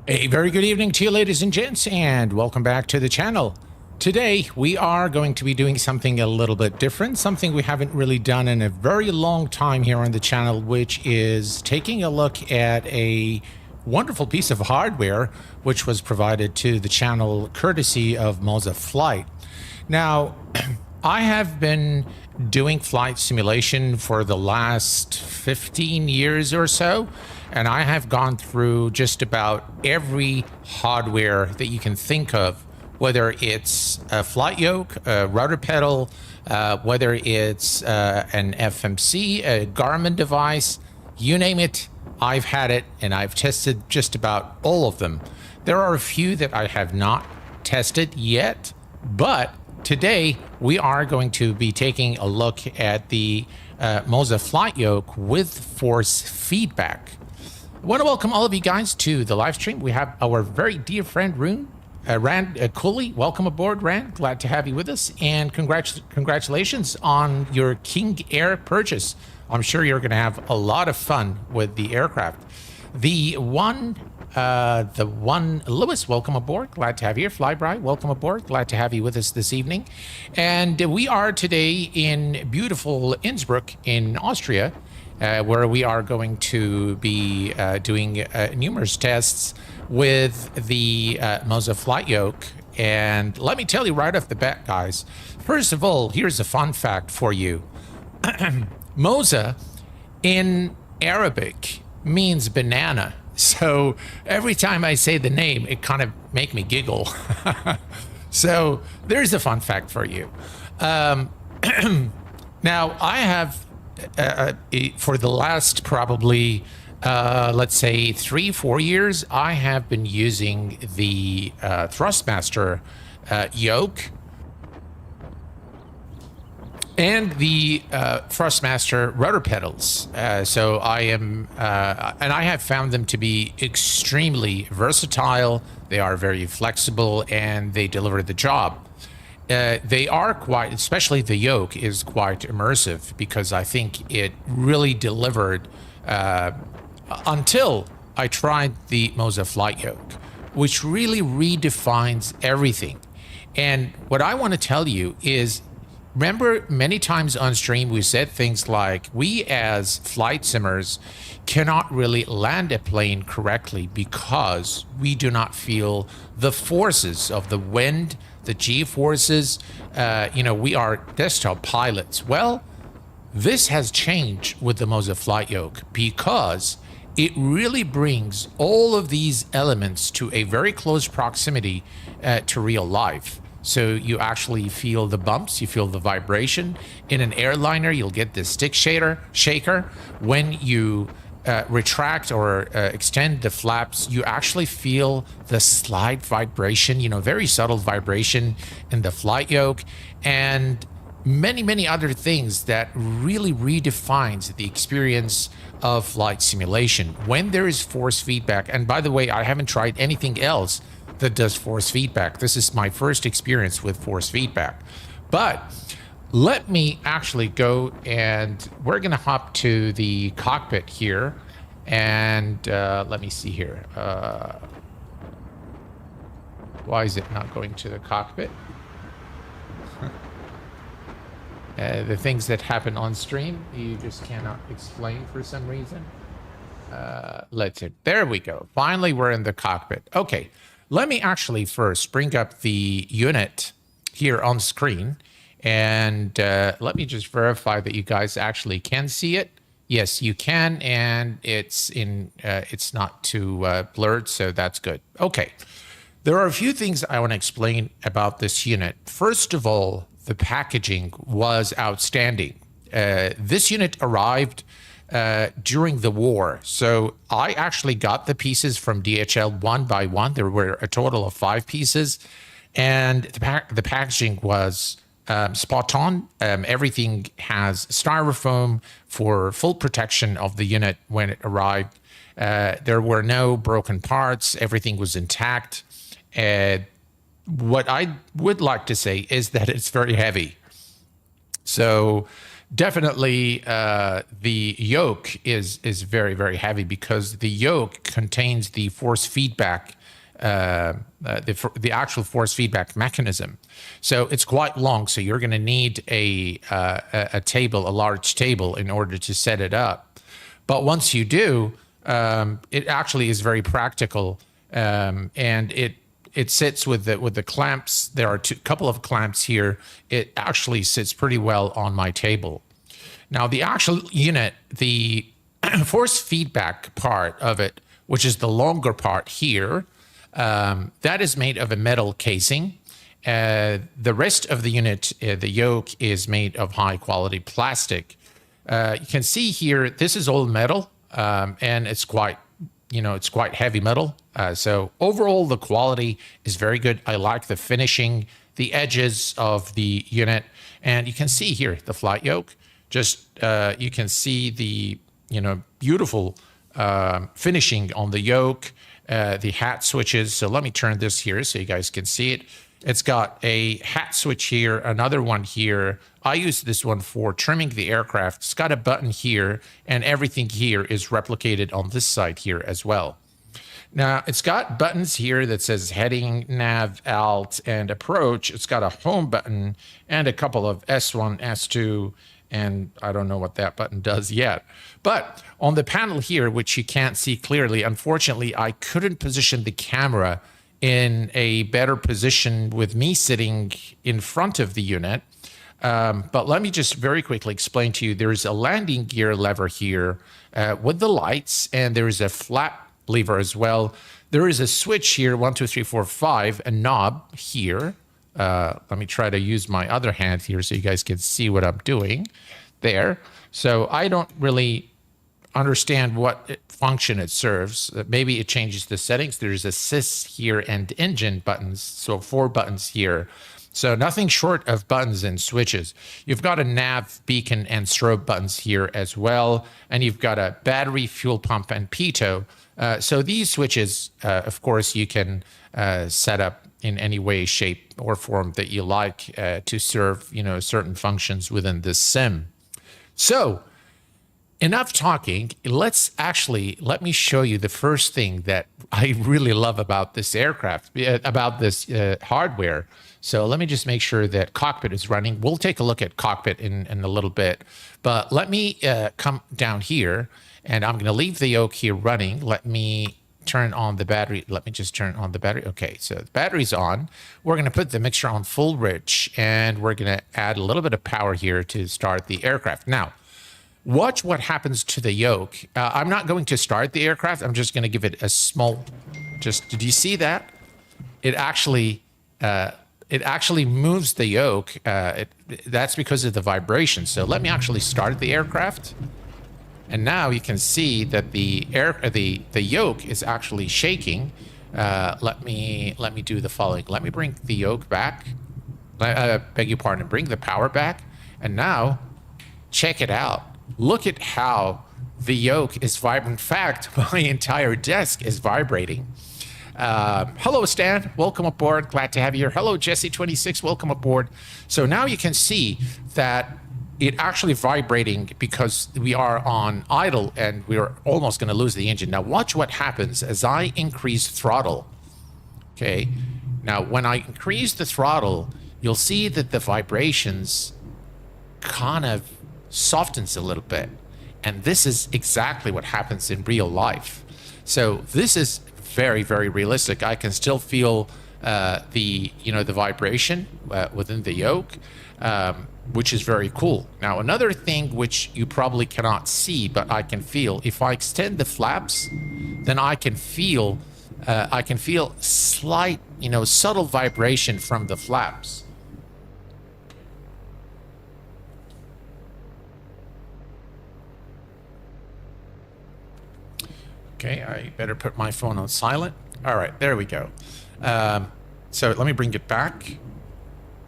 A very good evening to you, ladies and gents, and welcome back to the channel. Today, we are going to be doing something a little bit different, something we haven't really done in a very long time here on the channel, which is taking a look at a wonderful piece of hardware which was provided to the channel courtesy of MOZA Flight. Now, I have been doing flight simulation for the last 15 years or so, and I have gone through just about every hardware that you can think of, whether it's a flight yoke, a rudder pedal, whether it's an FMC, a Garmin device, you name it, I've had it, and I've tested just about all of them. There are a few that I have not tested yet, but today we are going to be taking a look at the MOZA Flight Yoke with force feedback. I want to welcome all of you guys to the live stream. We have our very dear friend Rand Cooley. Welcome aboard, Rand. Glad to have you with us, and congratulations on your King Air purchase. I'm sure you're going to have a lot of fun with the aircraft. The one Lewis, welcome aboard. Glad to have you here. Flyby, welcome aboard. Glad to have you with us this evening. And we are today in beautiful Innsbruck in Austria, where we are going to be doing numerous tests with the MOZA Flight Yoke. And let me tell you right off the bat, guys. First of all, here's a fun fact for you. MOZA in Arabic means banana. So every time I say the name, it kind of make me giggle. So there's a fun fact for you. Now I have, for the last probably, let's say 3-4 years, I have been using the Thrustmaster yoke and the Thrustmaster rudder pedals. So I am, and I have found them to be extremely versatile. They are very flexible, and they deliver the job. They are quite, especially the yoke is quite immersive, because I think it really delivered until I tried the MOZA Flight Yoke, which really redefines everything. And what I want to tell you is, remember, many times on stream we said things like, we as flight simmers cannot really land a plane correctly because we do not feel the forces of the wind, the G-forces. We are desktop pilots. Well, this has changed with the MOZA Flight Yoke, because it really brings all of these elements to a very close proximity to real life. So you actually feel the bumps, you feel the vibration. In an airliner, you'll get this stick shaker. When you retract or extend the flaps, you actually feel the slight vibration, very subtle vibration in the flight yoke, and many other things that really redefines the experience of flight simulation when there is force feedback. And by the way, I haven't tried anything else that does force feedback. This is my first experience with force feedback. But let me actually go, and we're going to hop to the cockpit here. And let me see here. Why is it not going to the cockpit? The things that happen on stream, you just cannot explain for some reason. Let's see. There we go. Finally, we're in the cockpit. Okay. Let me actually first bring up the unit here on screen, and let me just verify that you guys actually can see it. Yes, you can, and it's not too blurred, so that's good. Okay, there are a few things I want to explain about this unit. First of all, the packaging was outstanding. This unit arrived during the war. So I actually got the pieces from DHL one by one. There were a total of 5 pieces, and the packaging was spot on. Everything has styrofoam for full protection of the unit when it arrived. There were no broken parts. Everything was intact. What I would like to say is that it's very heavy. So Definitely, the yoke is very very heavy because the yoke contains the force feedback, the actual force feedback mechanism. So it's quite long. So you're going to need a table, a large table, in order to set it up. But once you do, it actually is very practical, and it sits with the clamps. There are a couple of clamps here. It actually sits pretty well on my table. Now, the actual unit, the force feedback part of it, which is the longer part here, that is made of a metal casing. The rest of the unit, the yoke, is made of high quality plastic. You can see here, this is all metal, and it's quite heavy metal. So overall, the quality is very good. I like the finishing, the edges of the unit. And you can see here the flight yoke. Just you can see the beautiful finishing on the yoke, the hat switches. So let me turn this here so you guys can see it. It's got a hat switch here, another one here. I use this one for trimming the aircraft. It's got a button here, and everything here is replicated on this side here as well. Now, it's got buttons here that says heading, nav, alt, and approach. It's got a home button and a couple of S1, S2, and I don't know what that button does yet. But on the panel here, which you can't see clearly, unfortunately, I couldn't position the camera in a better position with me sitting in front of the unit. But let me just very quickly explain to you. There's a landing gear lever here with the lights, and there is a flap lever as well. There is a switch here, 1, 2, 3, 4, 5, a knob here. Let me try to use my other hand here so you guys can see what I'm doing there. So I don't really understand what function it serves. Maybe it changes the settings. There's assist here and engine buttons. So 4 buttons here. So nothing short of buttons and switches. You've got a nav, beacon, and strobe buttons here as well. And you've got a battery, fuel pump, and pitot. So these switches, of course, you can set up in any way, shape, or form that you like to serve, certain functions within this sim. So enough talking. Let me show you the first thing that I really love about this aircraft, about this hardware. So let me just make sure that cockpit is running. We'll take a look at cockpit in a little bit, but let me come down here, and I'm going to leave the yoke here running. Let me turn on the battery. Let me just turn on the battery. Okay, so the battery's on. We're going to put the mixture on full rich, and we're going to add a little bit of power here to start the aircraft. Now, watch what happens to the yoke. I'm not going to start the aircraft. I'm just going to give it a small, did you see that? It actually moves the yoke. That's because of the vibration. So let me actually start the aircraft. And now you can see that the yoke is actually shaking. Let me do the following. Let me bring the yoke back. Beg your pardon. Bring the power back. And now, check it out. Look at how the yoke is vibrating. In fact, my entire desk is vibrating. Hello, Stan. Welcome aboard. Glad to have you here. Hello, Jesse26. Welcome aboard. So now you can see that it actually vibrating because we are on idle and we're almost going to lose the engine. Now watch what happens as I increase throttle. Okay. Now when I increase the throttle, you'll see that the vibrations kind of softens a little bit. And this is exactly what happens in real life. So this is very, very realistic. I can still feel the vibration within the yoke, which is very cool. Now, another thing which you probably cannot see, but I can feel, if I extend the flaps, then I can feel slight, subtle vibration from the flaps. Okay, I better put my phone on silent. All right, there we go. So let me bring it back.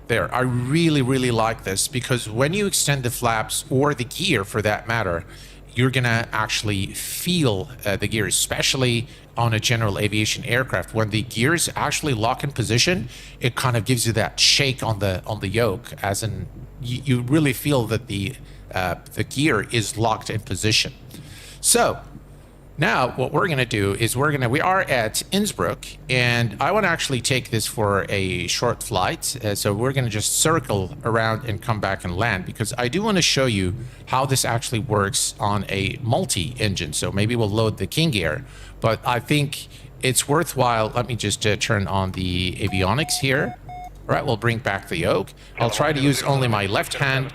There, I really, really like this because when you extend the flaps, or the gear for that matter, you're gonna actually feel the gear, especially on a general aviation aircraft, when the gears actually lock in position, it kind of gives you that shake on the yoke, as in you really feel that the gear is locked in position. So now what we're going to do is we are at Innsbruck, and I want to actually take this for a short flight. So we're going to just circle around and come back and land, because I do want to show you how this actually works on a multi-engine. So maybe we'll load the King Air, but I think it's worthwhile. Let me just turn on the avionics here. All right, we'll bring back the yoke. I'll try to use only my left hand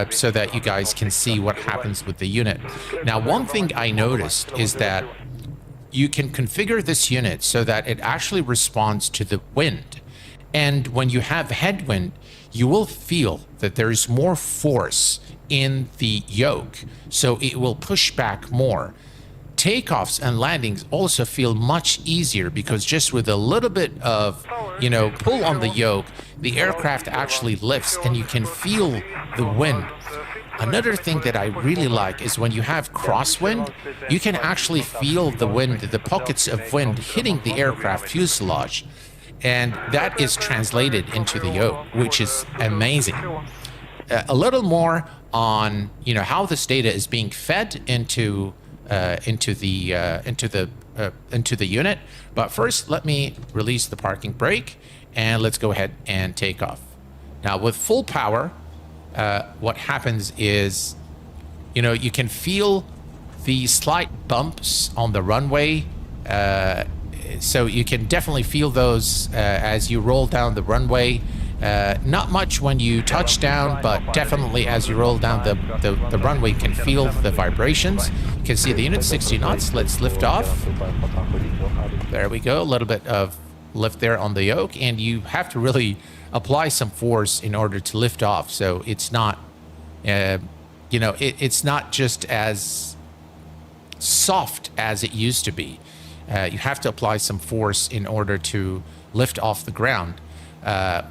so that you guys can see what happens with the unit. Now, one thing I noticed is that you can configure this unit so that it actually responds to the wind. And when you have headwind, you will feel that there is more force in the yoke, so it will push back more. Takeoffs and landings also feel much easier, because just with a little bit of, pull on the yoke, the aircraft actually lifts and you can feel the wind. Another thing that I really like is when you have crosswind, you can actually feel the wind, the pockets of wind hitting the aircraft fuselage. And that is translated into the yoke, which is amazing. A little more on, how this data is being fed into the unit. But first, let me release the parking brake, and let's go ahead and take off. Now, with full power, what happens is, you can feel the slight bumps on the runway. So you can definitely feel those as you roll down the runway. Not much when you touch down, but definitely as you roll down the runway, you can feel the vibrations. You can see the unit 60 knots. Let's lift off. There we go. A little bit of lift there on the yoke, and you have to really apply some force in order to lift off. So it's not, it's not just as soft as it used to be. You have to apply some force in order to lift off the ground.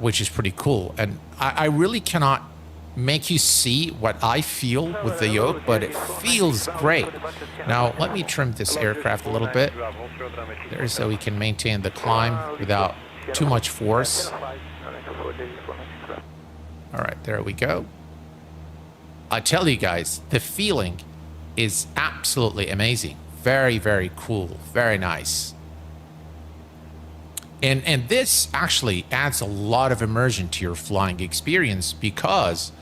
Which is pretty cool. And I really cannot make you see what I feel with the yoke, but it feels great. Now, let me trim this aircraft a little bit there so we can maintain the climb without too much force. All right, there we go. I tell you guys, the feeling is absolutely amazing. Very, very cool. Very nice. And this actually adds a lot of immersion to your flying experience, because,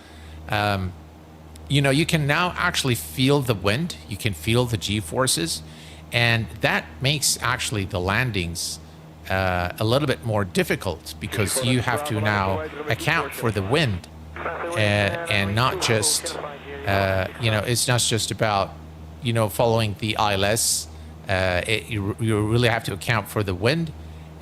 you can now actually feel the wind. You can feel the G-forces, and that makes actually the landings a little bit more difficult, because you have to now account for the wind and not just, it's not just about, following the ILS. You really have to account for the wind.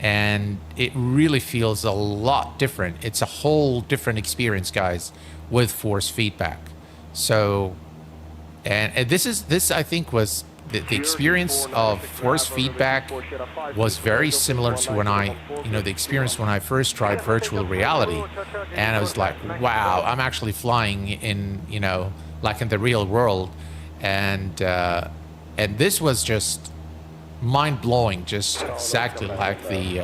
And it really feels a lot different. It's a whole different experience, guys, with force feedback. So, and this I think was the experience of force feedback was very similar to when the experience when I first tried virtual reality, and I was like, wow, I'm actually flying in, like in the real world, and this was just mind-blowing, just exactly like the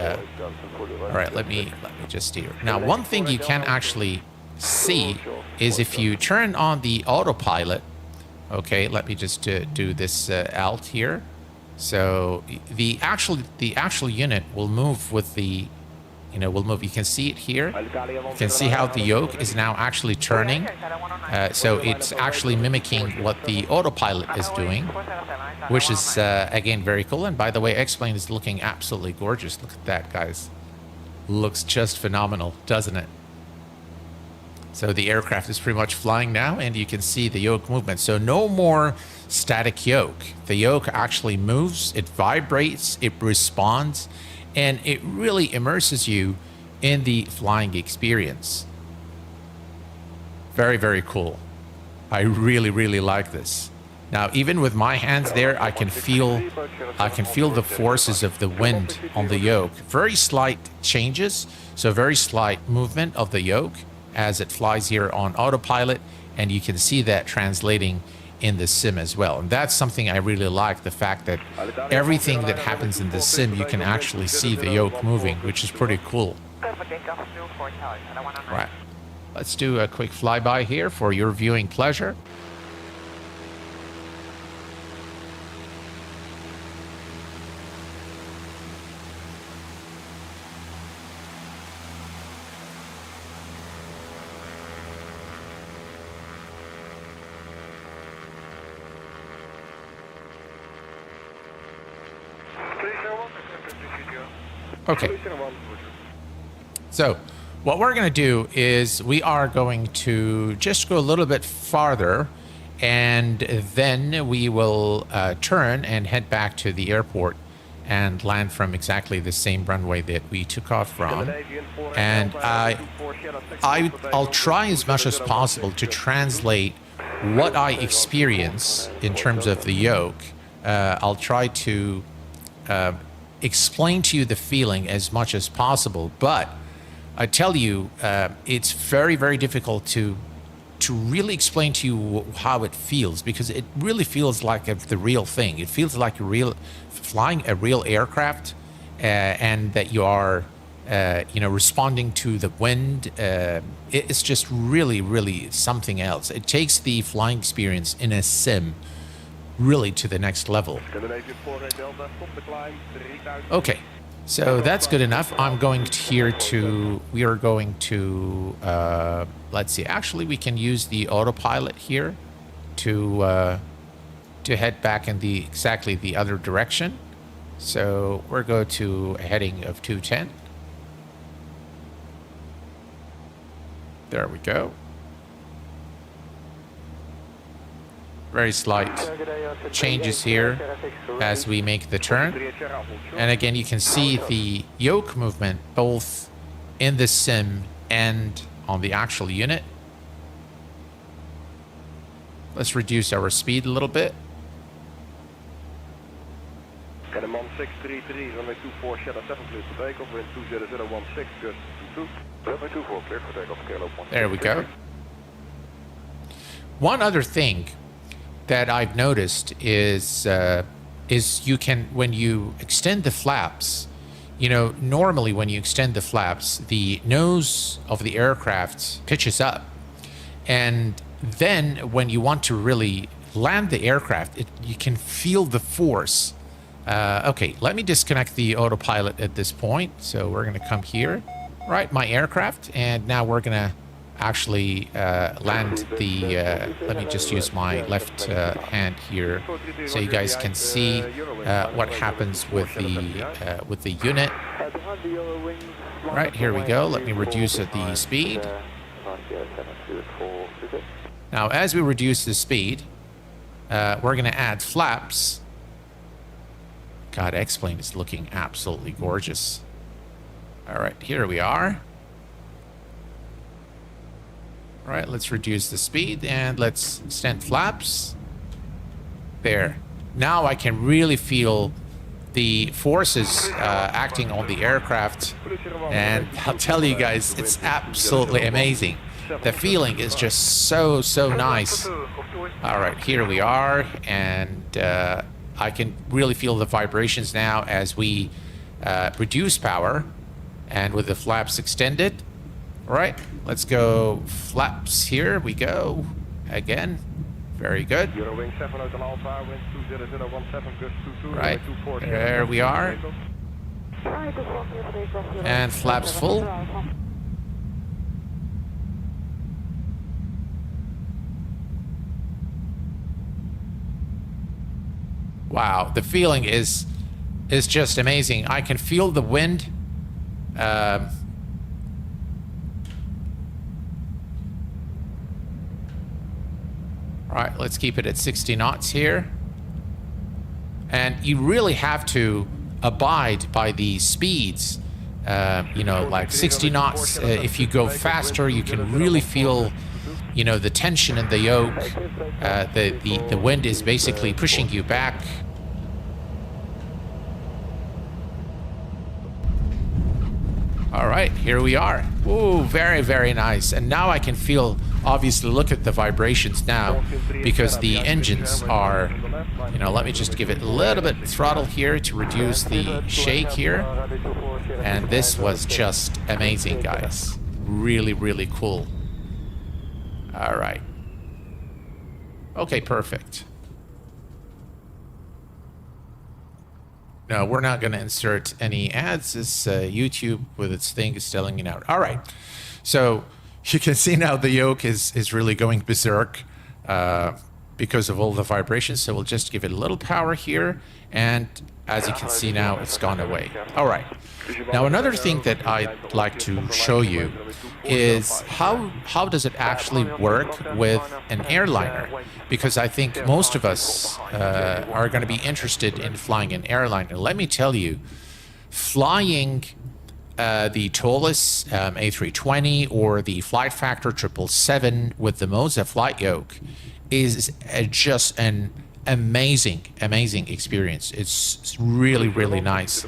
all right, let me just steer. Now, one thing you can actually see is if you turn on the autopilot. Okay, let me just do this alt here. So the actual unit will move with the, will move. You can see it here. You can see how the yoke is now actually turning. So it's actually mimicking what the autopilot is doing, which is, again, very cool. And by the way, X-Plane is looking absolutely gorgeous. Look at that, guys. Looks just phenomenal, doesn't it? So the aircraft is pretty much flying now, and you can see the yoke movement. So no more static yoke. The yoke actually moves, it vibrates, it responds, and it really immerses you in the flying experience. Very, very cool. I really, really like this. Now, even with my hands there, I can feel the forces of the wind on the yoke. Very slight changes, so very slight movement of the yoke as it flies here on autopilot, and you can see that translating in the sim as well. And that's something I really like, the fact that everything that happens in the sim, you can actually see the yoke moving, which is pretty cool. Right. Let's do a quick flyby here for your viewing pleasure. Okay. So what we're going to do is we are going to just go a little bit farther, and then we will turn and head back to the airport and land from exactly the same runway that we took off from. And I'll try as much as possible to translate what I experience in terms of the yoke. I'll try to explain to you the feeling as much as possible, but I tell you, it's very, very difficult to really explain to you how it feels, because it really feels like the real thing. It feels like flying a real aircraft, and that you are, responding to the wind. It's just really, really something else. It takes the flying experience in a sim really to the next level. Okay, so that's good enough. I'm going we are going to, let's see, actually we can use the autopilot here to head back in exactly the other direction. So we're going to a heading of 210. There we go. Very slight changes here as we make the turn. And again, you can see the yoke movement both in the sim and on the actual unit. Let's reduce our speed a little bit. Catamount 633, runway 24, Shadow 7, clear for takeoff, wind 20016, gust 22. Runway 24, clear for takeoff, Kilo 1. There we go. One other thing that I've noticed is you can, when you extend the flaps, normally when you extend the flaps, the nose of the aircraft pitches up. And then when you want to really land the aircraft, you can feel the force. Okay, let me disconnect the autopilot at this point. So we're going to come here, right, my aircraft, and now we're going to actually land the, let me just use my left hand here so you guys can see what happens with the unit. Right, here we go. Let me reduce the speed. Now, as we reduce the speed, we're going to add flaps. God, X-Plane is looking absolutely gorgeous. All right, here we are. All right, let's reduce the speed and let's extend flaps. There. Now I can really feel the forces acting on the aircraft. And I'll tell you guys, it's absolutely amazing. The feeling is just so, so nice. All right, here we are. And I can really feel the vibrations now as we reduce power and with the flaps extended. All right, let's go flaps. Here we go again. Very good. Right, there we are. And flaps full. Wow, the feeling is just amazing. I can feel the wind. All right, let's keep it at 60 knots here. And you really have to abide by the speeds. Like 60 knots. If you go faster, you can really feel, the tension in the yoke. The wind is basically pushing you back. All right, here we are. Ooh, very, very nice. And now I can feel, obviously, look at the vibrations now, because the engines are, you know, let me just give it a little bit throttle here to reduce the shake here. And this was just amazing, guys. Really, really cool. All right. Okay, perfect. No, we're not going to insert any ads. This YouTube with its thing is telling you now. All right. So you can see now the yoke is really going berserk because of all the vibrations. So we'll just give it a little power here. And as you can see now, it's gone away. All right. Now, another thing that I'd like to show you is how does it actually work with an airliner? Because I think most of us are going to be interested in flying an airliner. Let me tell you, flying the tallest A320 or the Flight Factor 777 with the MOZA flight yoke is just an amazing experience. It's really, really nice.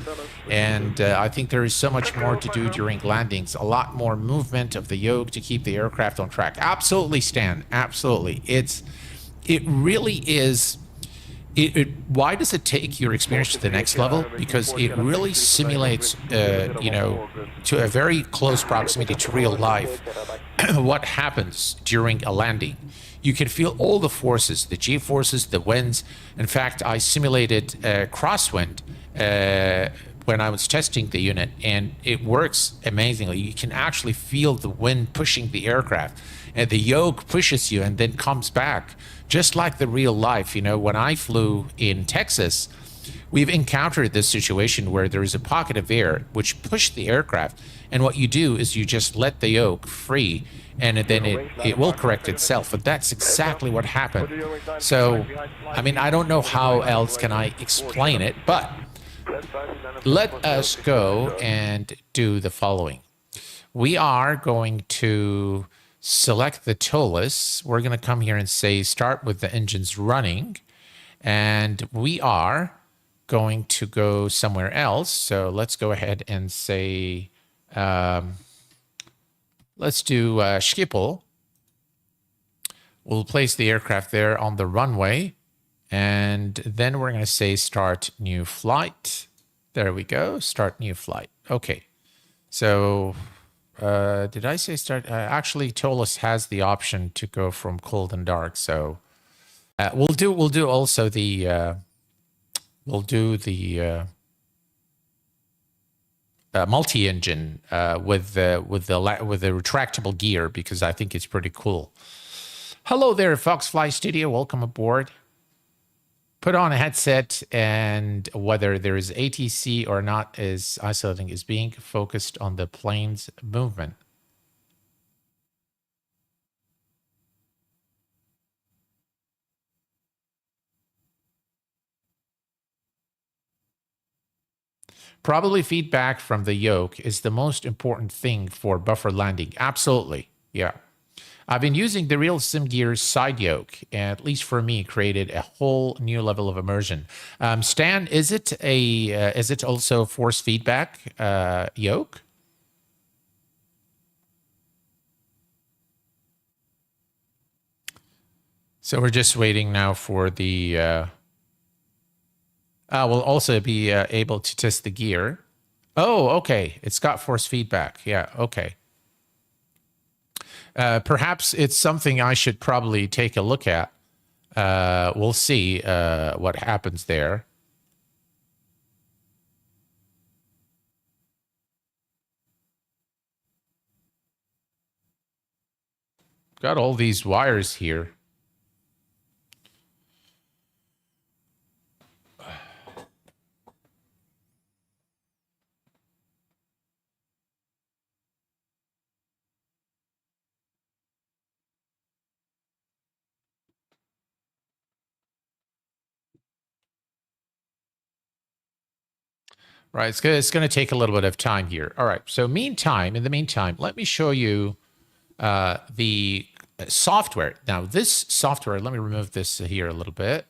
And I think there is so much more to do during landings, a lot more movement of the yoke to keep the aircraft on track. Absolutely, Stan, absolutely. It really is. Why does it take your experience to the next level? Because it really simulates, you know, to a very close proximity to real life, what happens during a landing. You can feel all the forces, the G-forces, the winds. In fact, I simulated crosswind when I was testing the unit, and it works amazingly. You can actually feel the wind pushing the aircraft, and the yoke pushes you and then comes back, just like the real life. You know, when I flew in Texas, we've encountered this situation where there is a pocket of air which pushed the aircraft, and what you do is you just let the yoke free, and then it will correct itself. And that's exactly what happened. So, I mean, I don't know how else can I explain it, but let us go and do the following. We are going to select the TOLUS. We're going to come here and say start with the engines running, and we are going to go somewhere else. So let's go ahead and say let's do Schiphol. We'll place the aircraft there on the runway, and then we're going to say start new flight. There we go, start new flight. Okay, so did I say start? Actually, TOLUS has the option to go from cold and dark, so we'll do also the multi-engine with the retractable gear, because I think it's pretty cool. Hello there, Foxfly Studio. Welcome aboard. Put on a headset, and whether there is ATC or not is isolating, is being focused on the plane's movement. Probably feedback from the yoke is the most important thing for buffer landing. Absolutely, yeah. I've been using the realism gear's side yoke, and at least for me, created a whole new level of immersion. Stan, is it also force feedback yoke? So we're just waiting now for the. We'll also be able to test the gear. Oh, okay. It's got force feedback. Yeah. Okay. Perhaps it's something I should probably take a look at. We'll see what happens there. Got all these wires here. Right, it's going to take a little bit of time here. All right, so in the meantime, let me show you the software. Now, this software, let me remove this here a little bit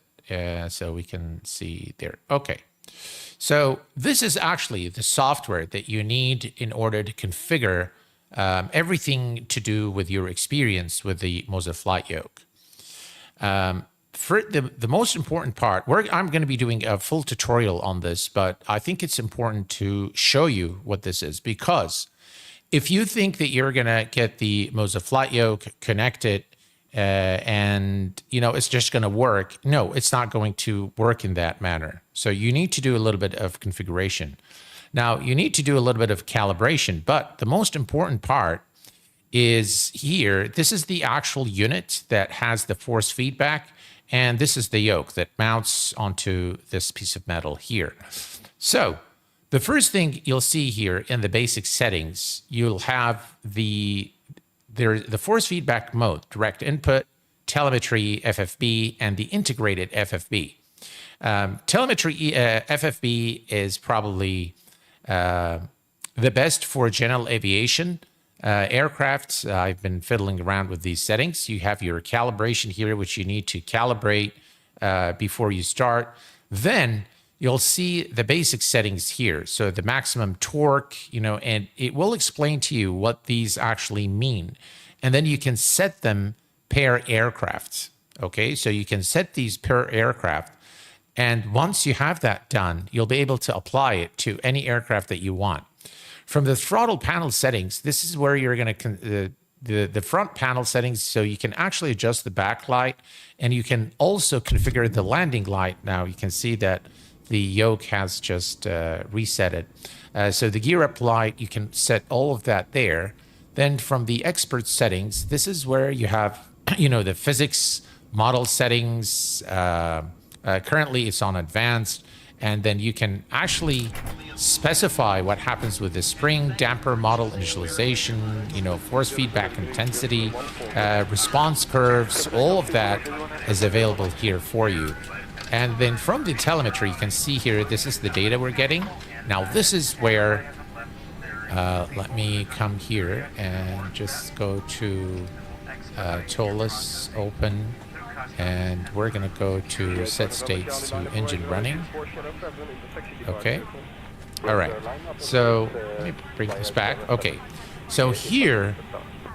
so we can see there. Okay, So this is actually the software that you need in order to configure everything to do with your experience with the MOZA flight yoke. For the most important part, I'm going to be doing a full tutorial on this, but I think it's important to show you what this is, because if you think that you're going to get the MOZA flight yoke connected and it's just going to work, no, it's not going to work in that manner. So you need to do a little bit of configuration. Now, you need to do a little bit of calibration, but the most important part is here. This is the actual unit that has the force feedback, and this is the yoke that mounts onto this piece of metal here. So the first thing you'll see here in the basic settings, you'll have the force feedback mode, direct input, telemetry, FFB, and the integrated FFB. Telemetry FFB is probably the best for general aviation aircraft. I've been fiddling around with these settings. You have your calibration here, which you need to calibrate before you start. Then you'll see the basic settings here. So the maximum torque, and it will explain to you what these actually mean. And then you can set them per aircraft. Okay, so you can set these per aircraft. And once you have that done, you'll be able to apply it to any aircraft that you want. From the throttle panel settings, this is where you're going to, the front panel settings, so you can actually adjust the backlight, and you can also configure the landing light. Now you can see that the yoke has just reset it. So the gear up light, you can set all of that there. Then from the expert settings, this is where you have, the physics model settings. Currently it's on advanced. And then you can actually specify what happens with the spring, damper model initialization, force feedback intensity, response curves, all of that is available here for you. And then from the telemetry, you can see here, this is the data we're getting. Now this is where, let me come here and just go to TOLUS open. And we're going to go to set states to engine running. Okay. All right. So let me bring this back. Okay. So here,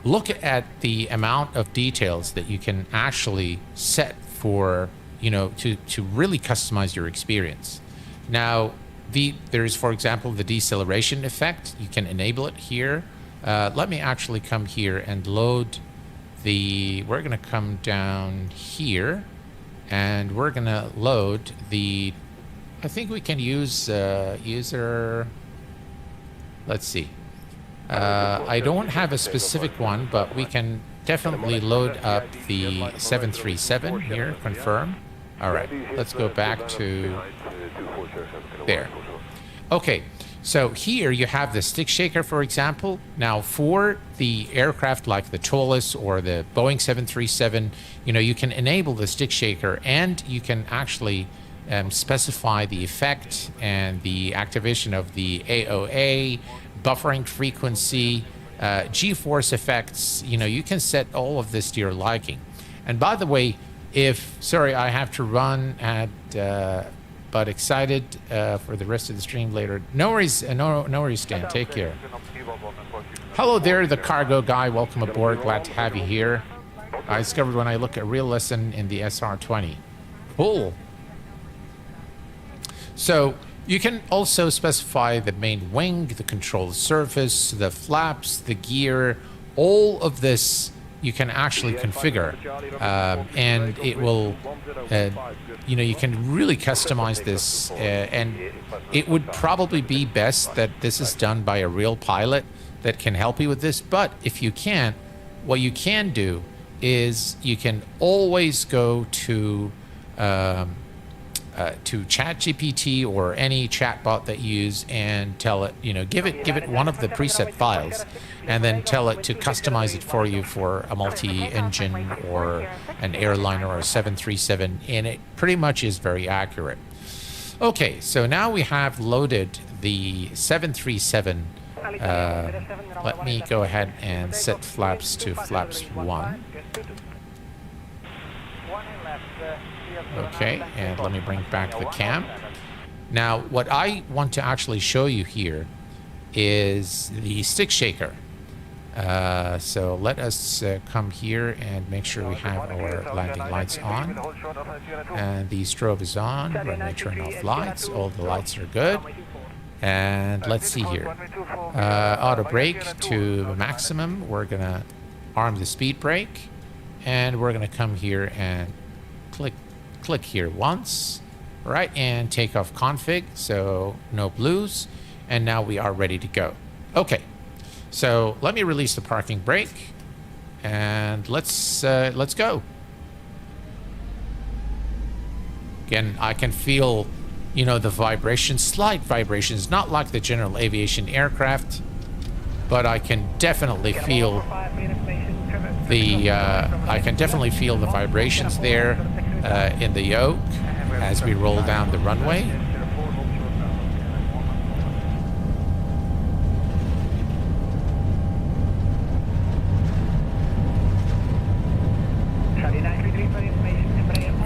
look at the amount of details that you can actually set for, to really customize your experience. Now, there's, for example, the deceleration effect. You can enable it here. Let me actually come here and load we're going to come down here, and we're going to load I think we can use user, let's see. I don't have a specific one, but we can definitely load up the 737 here, confirm. All right, let's go back to there. Okay. So here you have the stick shaker, for example. Now for the aircraft like the TOLUS or the Boeing 737, you can enable the stick shaker, and you can actually specify the effect and the activation of the AOA, buffering frequency, G-force effects. You can set all of this to your liking. And by the way, sorry, I have to run at... but excited for the rest of the stream later. No worries, no worries, Stan. Take care. Hello there, the cargo guy. Welcome aboard. Glad to have you here. I discovered when I look at realism in the SR20. Cool. So you can also specify the main wing, the control surface, the flaps, the gear, all of this. You can actually configure, and it will, you can really customize this, and it would probably be best that this is done by a real pilot that can help you with this. But if you can't, what you can do is you can always go to ChatGPT or any chatbot that you use and tell it, give it one of the preset files, and then tell it to customize it for you for a multi-engine or an airliner or a 737, and it pretty much is very accurate. Okay, so now we have loaded the 737. Let me go ahead and set flaps to flaps 1. Okay, and let me bring back the cam. Now, what I want to actually show you here is the stick shaker. So let us come here and make sure we have our landing lights on. And the strobe is on. Runway turn off lights. All the lights are good. And let's see here. Auto brake to maximum. We're going to arm the speed brake. And we're going to come here and click here once. Right, and take off config. So no blues. And now we are ready to go. Okay. So let me release the parking brake, and let's go. Again, I can feel, you know, the vibrations, slight vibrations, not like the general aviation aircraft, but I can definitely feel the vibrations there in the yoke as we roll down the runway.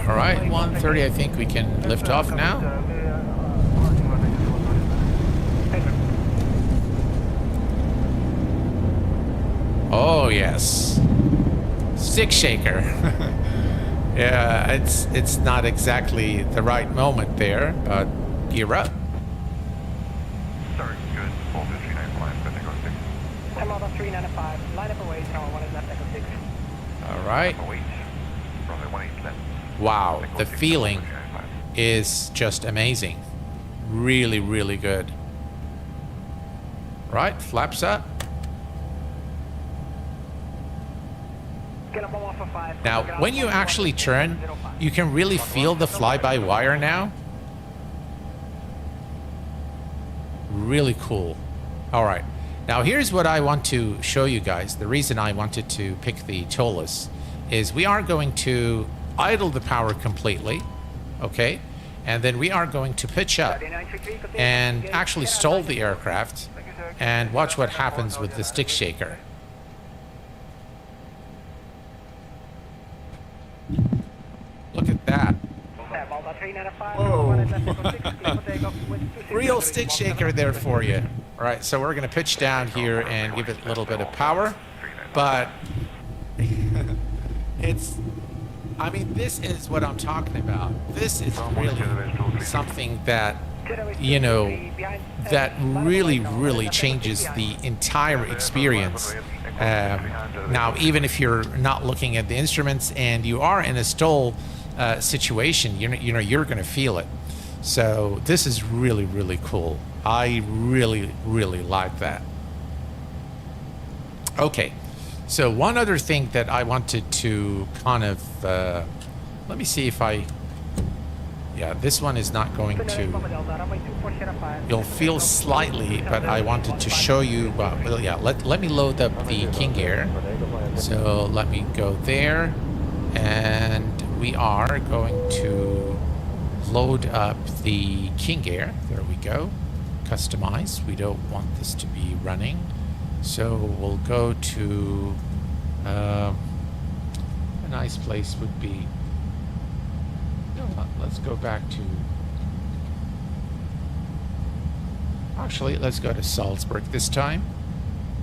All right, 130, I think we can lift off now. Oh, yes. Stick shaker. Yeah, it's not exactly the right moment there, but gear up. Sorry, good. All 395, I'm on 395. Line up away, tower 1 is left, echo 6. All right. Wow, the feeling is just amazing. Really, really good. Right, flaps up. Now, when you actually turn, you can really feel the fly-by-wire now. Really cool. All right. Now, here's what I want to show you guys. The reason I wanted to pick the TOLUS is we are going to idle the power completely, okay? And then we are going to pitch up and actually stall the aircraft and watch what happens with the stick shaker. Look at that. Whoa. Real stick shaker there for you. All right, so we're going to pitch down here and give it a little bit of power, but I mean, this is what I'm talking about. This is really something that, you know, that really, really changes the entire experience. Now, even if you're not looking at the instruments and you are in a stall situation, you know, you're going to feel it. So this is really, really cool. I really, really like that. Okay. So one other thing that I wanted to kind of, let me see if yeah, this one is not going to, you'll feel slightly, but I wanted to show you, well, yeah, let me load up the King Air. So let me go there, and we are going to load up the King Air. There we go. Customize. We don't want this to be running. So we'll go to a nice place would be, let's go back to, actually let's go to Salzburg this time,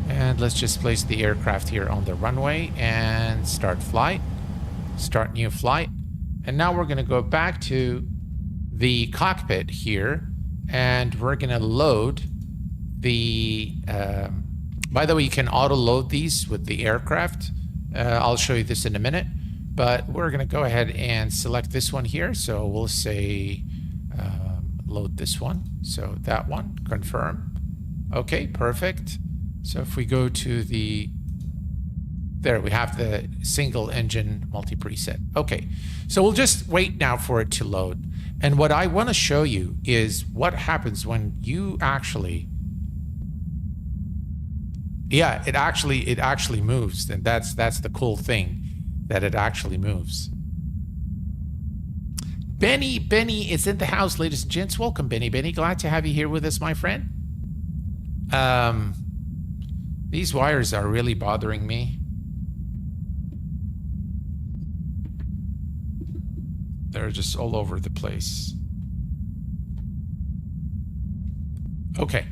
and let's just place the aircraft here on the runway and start flight, start new flight. And now we're going to go back to the cockpit here, and we're going to load the by the way, you can auto load these with the aircraft. I'll show you this in a minute, but we're going to go ahead and select this one here. So we'll say load this one. So that one, confirm. Okay, perfect. So if we go to the, there we have the single engine multi-preset. Okay, so we'll just wait now for it to load. And what I want to show you is what happens when you actually, yeah, it actually moves, and that's the cool thing, that it actually moves. Benny is in the house, ladies and gents. Welcome, Benny. Glad to have you here with us, my friend. These wires are really bothering me. They're just all over the place. Okay.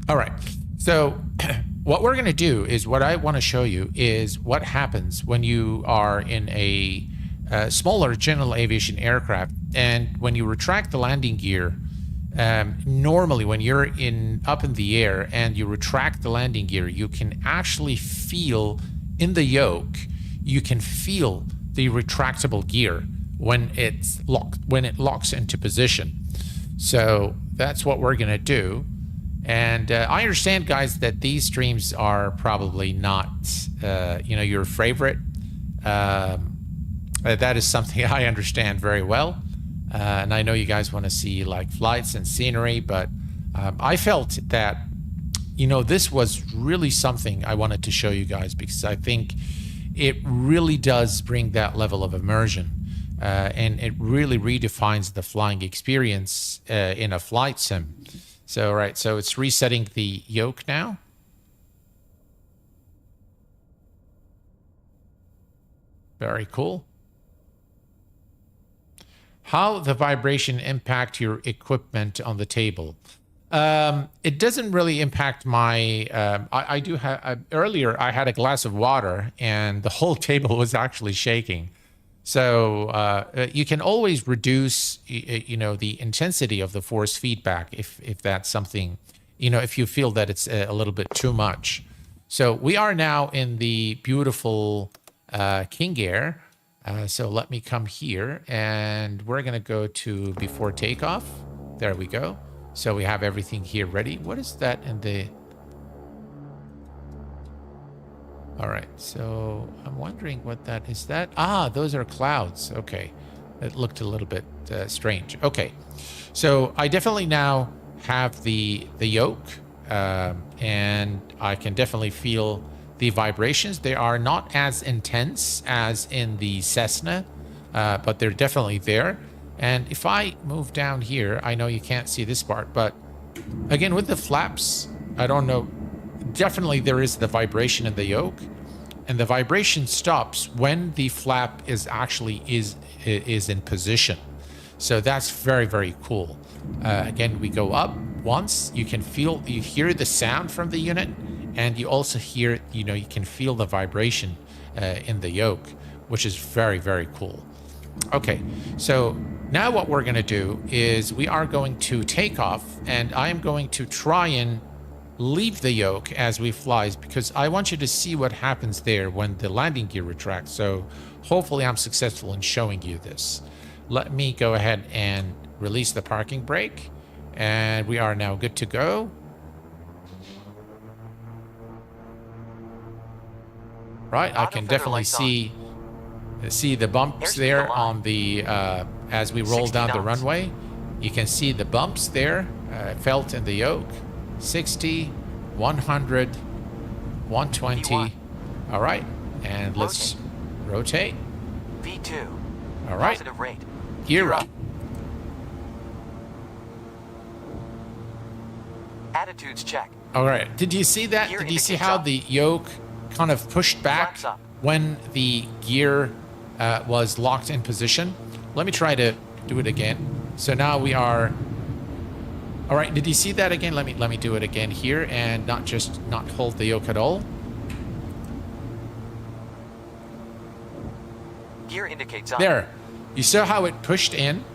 All right. So what we're going to do is what I want to show you is what happens when you are in a smaller general aviation aircraft, and when you retract the landing gear. Normally, when you're up in the air and you retract the landing gear, you can actually feel in the yoke. You can feel the retractable gear when it's locked, when it locks into position. So that's what we're gonna do. And I understand, guys, that these streams are probably not, your favorite. That is something I understand very well. And I know you guys want to see like flights and scenery, but I felt that, this was really something I wanted to show you guys, because I think it really does bring that level of immersion. And it really redefines the flying experience in a flight sim. So, right, so it's resetting the yoke now. Very cool. How the vibration impact your equipment on the table? It doesn't really impact my. I do have earlier. I had a glass of water, and the whole table was actually shaking. So you can always reduce, the intensity of the force feedback if that's something, if you feel that it's a little bit too much. So we are now in the beautiful King Air. So let me come here, and we're going to go to before takeoff. There we go. So we have everything here ready. What is that in the... All right, so I'm wondering what that is. That those are clouds. Okay, it looked a little bit strange. Okay, so I definitely now have the yoke, and I can definitely feel the vibrations. They are not as intense as in the Cessna, but they're definitely there. And if I move down here, I know you can't see this part, but again, with the flaps, I don't know. Definitely there is the vibration in the yoke, and the vibration stops when the flap is actually is in position. So that's very, very cool. Again, we go up once, you hear the sound from the unit, and you also hear, you can feel the vibration in the yoke, which is very, very cool. Okay, so now what we're going to do is we are going to take off, and I am going to try and leave the yoke as we fly, because I want you to see what happens there when the landing gear retracts. So hopefully I'm successful in showing you this. Let me go ahead and release the parking brake, and we are now good to go. Right, I can definitely see the bumps there on the as we roll down the runway. You can see the bumps there felt in the yoke. 60, 100, 120. All right, and let's rotate. V2. All right. Positive rate. Gear up. Attitudes check. All right. Did you see that? Did you see how the yoke kind of pushed back when the gear was locked in position? Let me try to do it again. So now we are... All right, did you see that again? Let me do it again here, and not hold the yoke at all. Gear indicates on. There. You saw how it pushed in?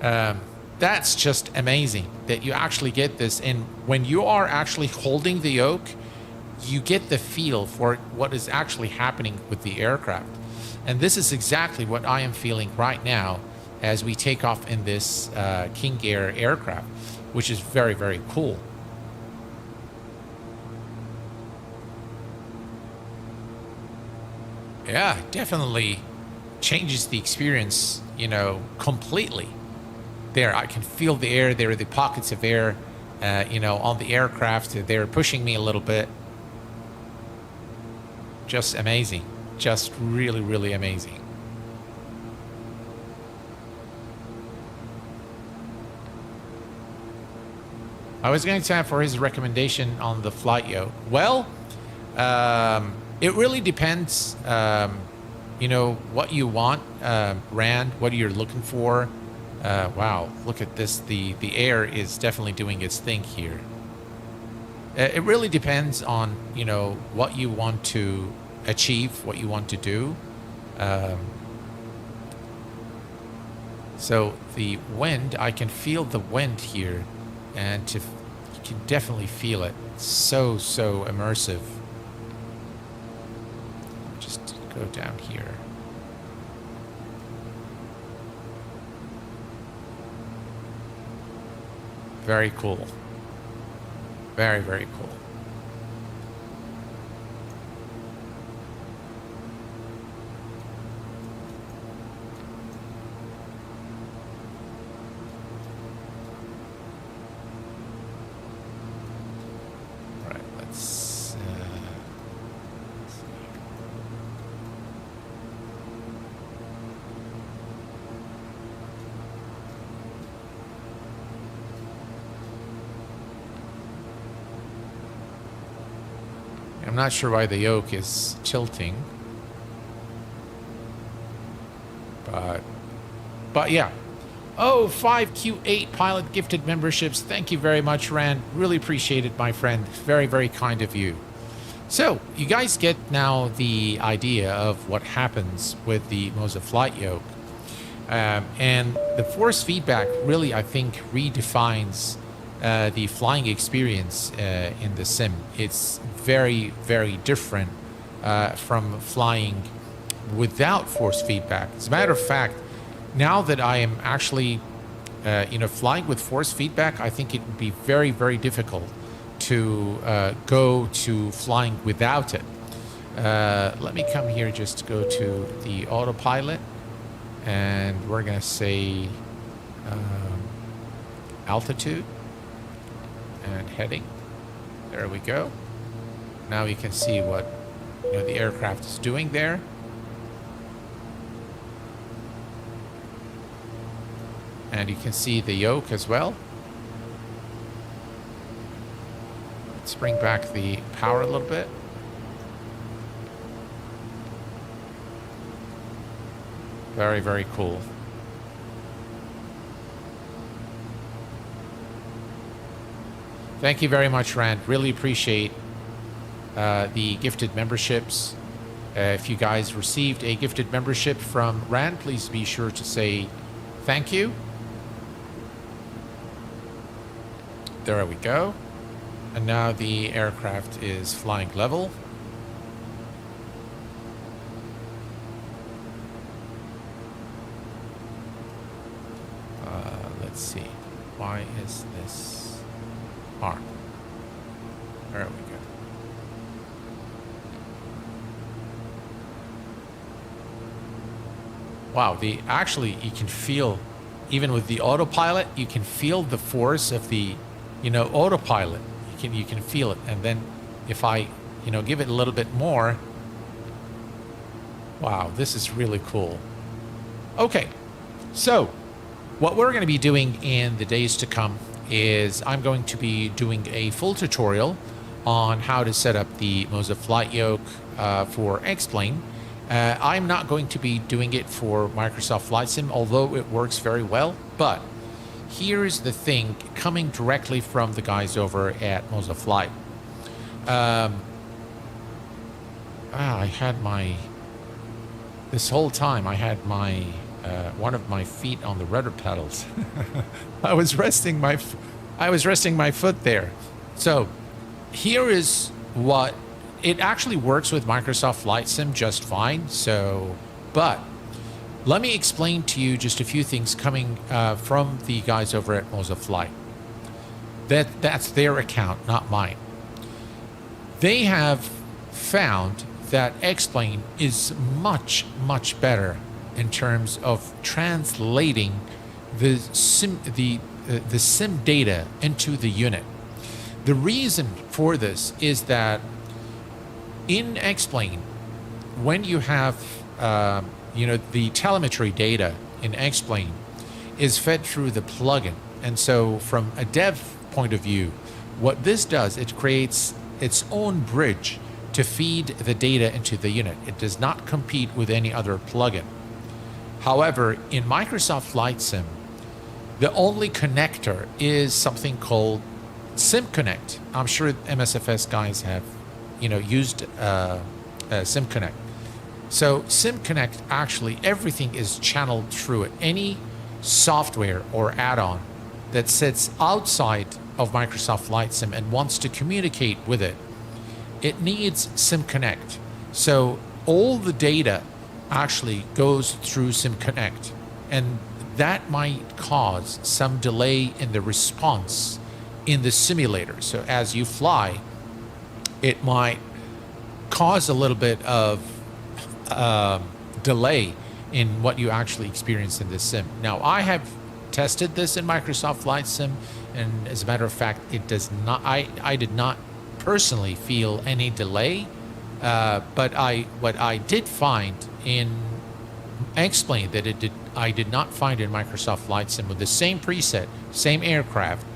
That's just amazing that you actually get this. And when you are actually holding the yoke, you get the feel for what is actually happening with the aircraft. And this is exactly what I am feeling right now as we take off in this King Air aircraft, which is very, very cool. Yeah, definitely changes the experience, completely. There, I can feel the air. There are the pockets of air, on the aircraft. They're pushing me a little bit. Just amazing. Just really, really amazing. I was going to ask for his recommendation on the flight yoke. Well, it really depends, you know, what you want, Rand, what you're looking for. Wow, look at this. The air is definitely doing its thing here. It really depends on, you know, what you want to achieve, what you want to do. So the wind, I can feel the wind here, and you can definitely feel it. It's so immersive. Just go down here. Very cool. Very cool. All right, let's see. I'm not sure why the yoke is tilting, but yeah. Oh, 5Q8 pilot gifted memberships. Thank you very much, Rand. Really appreciate it, my friend. Very kind of you. So you guys get now the idea of what happens with the MOZA flight yoke, and the force feedback really, I think, redefines the flying experience in the sim. It's very different from flying without force feedback. As a matter of fact, now that I am actually you know, flying with force feedback, I think it would be very difficult to go to flying without it. Let me come here, just to go to the autopilot, and we're gonna say altitude and heading. There we go. Now you can see what, you know, the aircraft is doing there. And you can see the yoke as well. Let's bring back the power a little bit. Very cool. Thank you very much, Rand. Really appreciate the gifted memberships. If you guys received a gifted membership from Rand, please be sure to say thank you. There we go. And now the aircraft is flying level. Let's see. Why is this arm? There we go. Wow, actually you can feel, even with the autopilot, you can feel the force of the, you know, autopilot. You can feel it. And then if I, you know, give it a little bit more, wow, this is really cool. Okay, so what we're going to be doing in the days to come is I'm going to be doing a full tutorial on how to set up the MOZA flight yoke for X-Plane. I'm not going to be doing it for Microsoft Flight Sim, although it works very well. But here's the thing, coming directly from the guys over at MOZA Flight. I had this whole time I had one of my feet on the rudder pedals. I was resting my foot there. So here is what it actually works with Microsoft Flight Sim just fine. So, but let me explain to you just a few things coming from the guys over at MOZA Flight. That's their account, not mine. They have found that X-Plane is much better in terms of translating the sim data into the unit. The reason for this is that in X-Plane, when you have you know, the telemetry data in X-Plane is fed through the plugin, and so from a dev point of view, what this does, it creates its own bridge to feed the data into the unit. It does not compete with any other plugin. However, in Microsoft Flight Sim, the only connector is something called SimConnect. I'm sure MSFS guys have, used SimConnect. So SimConnect, actually, everything is channeled through it. Any software or add-on that sits outside of Microsoft Flight Sim and wants to communicate with it, it needs SimConnect. So all the data actually goes through SimConnect, and that might cause some delay in the response in the simulator. So as you fly, it might cause a little bit of delay in what you actually experience in this sim. Now, I have tested this in Microsoft Flight Sim, and as a matter of fact, it does not. I did not personally feel any delay, but what I did find in X-Plane that I did not find in Microsoft Flight Sim with the same preset, same aircraft,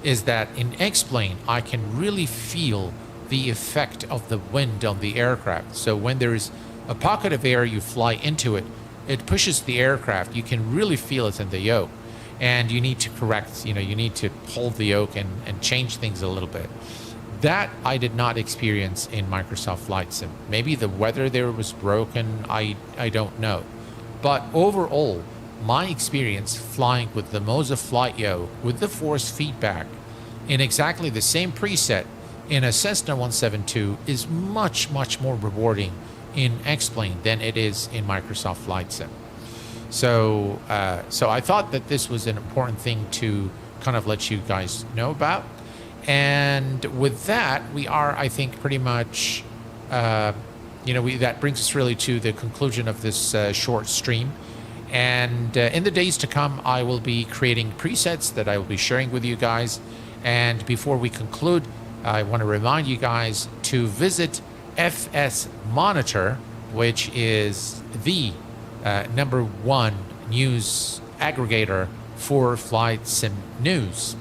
is that in X-Plane I can really feel the effect of the wind on the aircraft. So when there is a pocket of air, you fly into it, it pushes the aircraft. You can really feel it in the yoke, and you need to correct, you need to hold the yoke and change things a little bit. That I did not experience in Microsoft Flight Sim. Maybe the weather there was broken, I don't know. But overall, my experience flying with the MOZA Flight Yoke with the force feedback in exactly the same preset in a Cessna 172 is much, much more rewarding in X-Plane than it is in Microsoft Flight Sim. So I thought that this was an important thing to kind of let you guys know about. And with that, we are, I think, pretty much, that brings us really to the conclusion of this short stream. And in the days to come, I will be creating presets that I will be sharing with you guys. And before we conclude, I want to remind you guys to visit FS Monitor, which is the #1 news aggregator for flight sim news.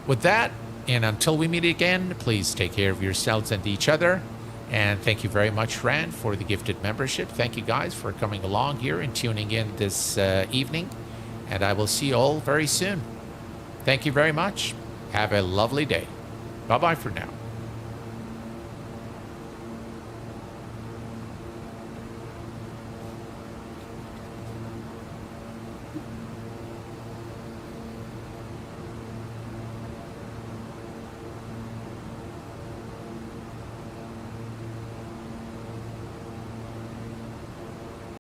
With that, and until we meet again, please take care of yourselves and each other. And thank you very much, Rand, for the gifted membership. Thank you guys for coming along here and tuning in this evening. And I will see you all very soon. Thank you very much. Have a lovely day. Bye-bye for now.